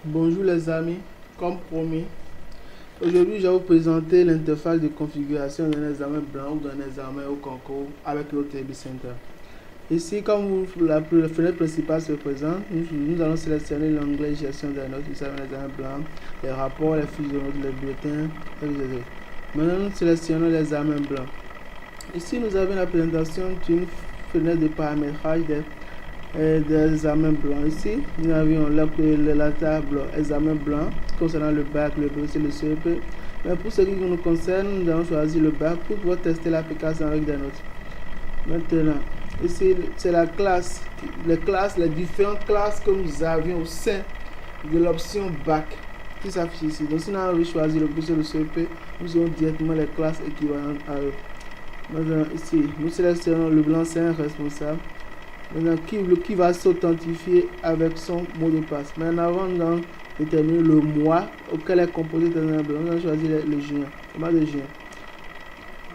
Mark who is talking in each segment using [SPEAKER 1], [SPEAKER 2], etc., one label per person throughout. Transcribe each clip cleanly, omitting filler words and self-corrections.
[SPEAKER 1] Bonjour les amis, comme promis, aujourd'hui je vais vous présenter l'interface de configuration d'un examen blanc ou d'un examen au concours avec l'OTB Center. Ici, comme la fenêtre principale se présente, nous allons sélectionner l'onglet gestion des notes, nous avons l'examen blanc, les rapports, les fiches de notes, les bulletins, etc. Maintenant, nous sélectionnons l'examen blanc. Ici, nous avons la présentation d'une fenêtre de paramétrage des examens blancs. Ici, nous avions la table examen blanc concernant le bac, le BEC et le CEP. Mais pour ce qui nous concerne, nous allons choisir le bac pour pouvoir tester l'application avec des notes. Maintenant, ici, c'est la classe, les différentes classes que nous avions au sein de l'option bac qui s'affiche ici. Donc, si nous avons choisi le BEC et le CEP, nous aurons directement les classes équivalentes à eux. Maintenant, ici, nous sélectionnons le blanc, c'est un responsable. Maintenant, qui va s'authentifier avec son mot de passe. Mais avant, nous allons déterminer le mois auquel est composé le blanc. Nous allons choisir le juin, le mois de juin.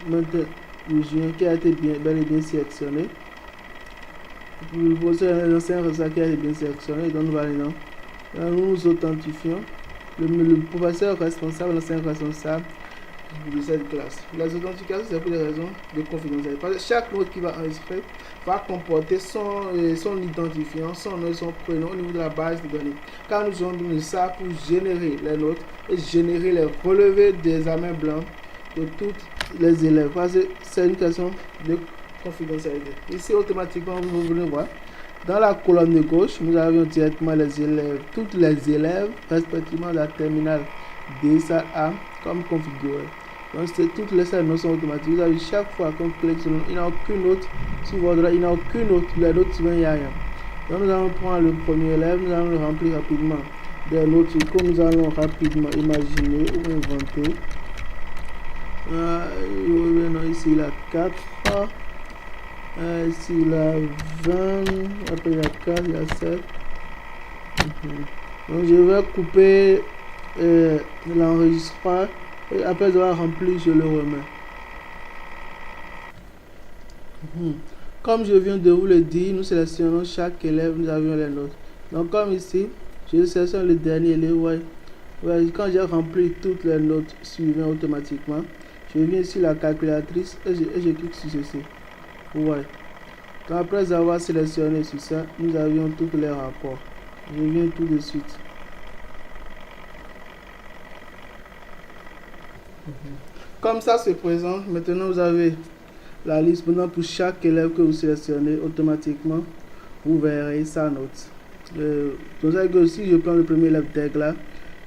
[SPEAKER 1] Maintenant, le juin qui a été bel et bien sélectionné. Le professeur l'ancien résultat qui a été bien sélectionné, donc nous validons. Là, nous nous authentifions. Le professeur responsable, l'ancien responsable de cette classe. Les authentifications, c'est pour des raisons de confidentialité. Parce que chaque note qui va enregistrer va comporter son identifiant, son nom et son prénom au niveau de la base de données. Car nous avons besoin de ça pour générer les notes et générer les relevés d'examen blanc de tous les élèves. Parce que c'est une question de confidentialité. Ici, automatiquement, vous venez voir. Dans la colonne de gauche, nous avons directement les élèves, toutes les élèves, respectivement de la terminale D, ça A, comme configuré. Donc, toutes les notes sont automatiques. Vous avez chaque fois qu'on clique sur il n'y a aucune note sur votre droite, il n'y a aucune autre, les notes suivantes, il n'y a rien. Donc, nous allons prendre le premier élève, nous allons le remplir rapidement. Des notes que nous allons rapidement imaginer ou inventer. Ici, il a 4. Ici, il a 20. Après, il y a 4, il y a 7. Donc, je vais couper l'enregistrement. Et après avoir rempli, je le remets. Comme je viens de vous le dire, nous sélectionnons chaque élève, nous avions les notes. Donc comme ici, je sélectionne le dernier élève. Quand j'ai rempli toutes les notes suivantes automatiquement, je viens sur la calculatrice et je clique sur ceci. Après avoir sélectionné sur ça, nous avions tous les rapports. Je viens tout de suite. Comme ça se présente, maintenant vous avez la liste. Maintenant pour chaque élève que vous sélectionnez, automatiquement vous verrez sa note. Donc si je prends le premier élève tag là,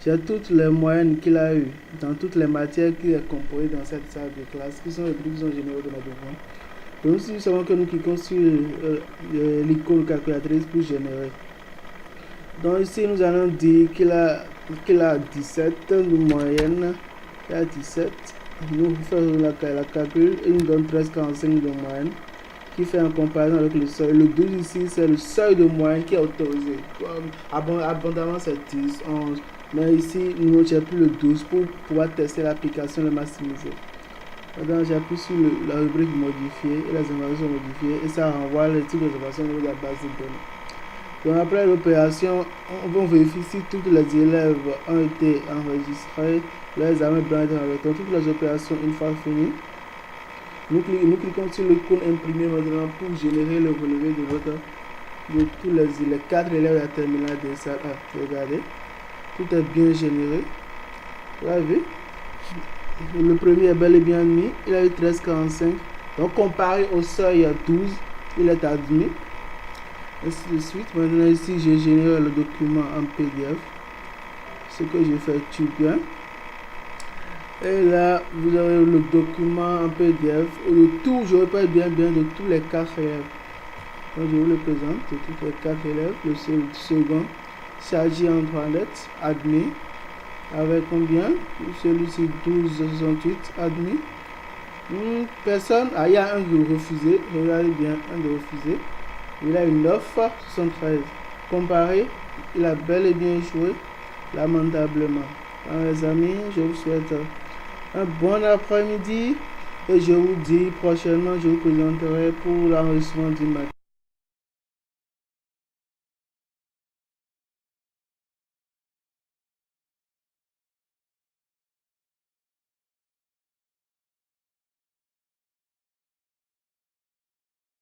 [SPEAKER 1] j'ai toutes les moyennes qu'il a eues dans toutes les matières qui est composée dans cette salle de classe, qui sont les trucs qui sont générés automatiquement. Donc si nous savons que nous cliquons sur l'icône calculatrice pour générer. Donc ici nous allons dire qu'il a 17 de moyenne. Il a 17. Nous faisons la calcul et il nous donne 13,45 de moyenne qui fait en comparaison avec le seuil. Le 12 ici, c'est le seuil de moyenne qui est autorisé. Abondamment, c'est 10, 11. Mais ici, nous n'avons plus le 12 pour pouvoir tester l'application, le maximiser. Maintenant, j'appuie sur la rubrique modifiée et les informations sont modifiées et ça renvoie les types d'observations au niveau de la base de données. Donc après l'opération, on vérifie si tous les élèves ont été enregistrés, les examens blancs ont été enregistrés. Toutes les opérations, une fois finies, nous cliquons sur l'icône imprimé maintenant pour générer le relevé de tous les 4 élèves de la terminale de salle A. Regardez, tout est bien généré. Vous avez vu? Le premier est bel et bien admis, il a eu 13,45. Donc comparé au seuil 12, il est admis. Ainsi de suite. Maintenant ici, je génère le document en PDF. Ce que je fais tout bien. Et là, vous avez le document en PDF. Le tout, je répète bien de tous les 4 élèves. Donc je vous le présente de tous les 4 élèves. Le second, s'agit en 3 lettres, admis. Avec combien? Celui-ci 12,68 admis. Personne. Il y a un de refusé. Regardez bien, un de refusé. Il a une 9,73. Comparé, il a bel et bien échoué, lamentablement. Alors, les amis, je vous souhaite un bon après-midi et je vous dis prochainement, je vous présenterai pour l'enregistrement du matin.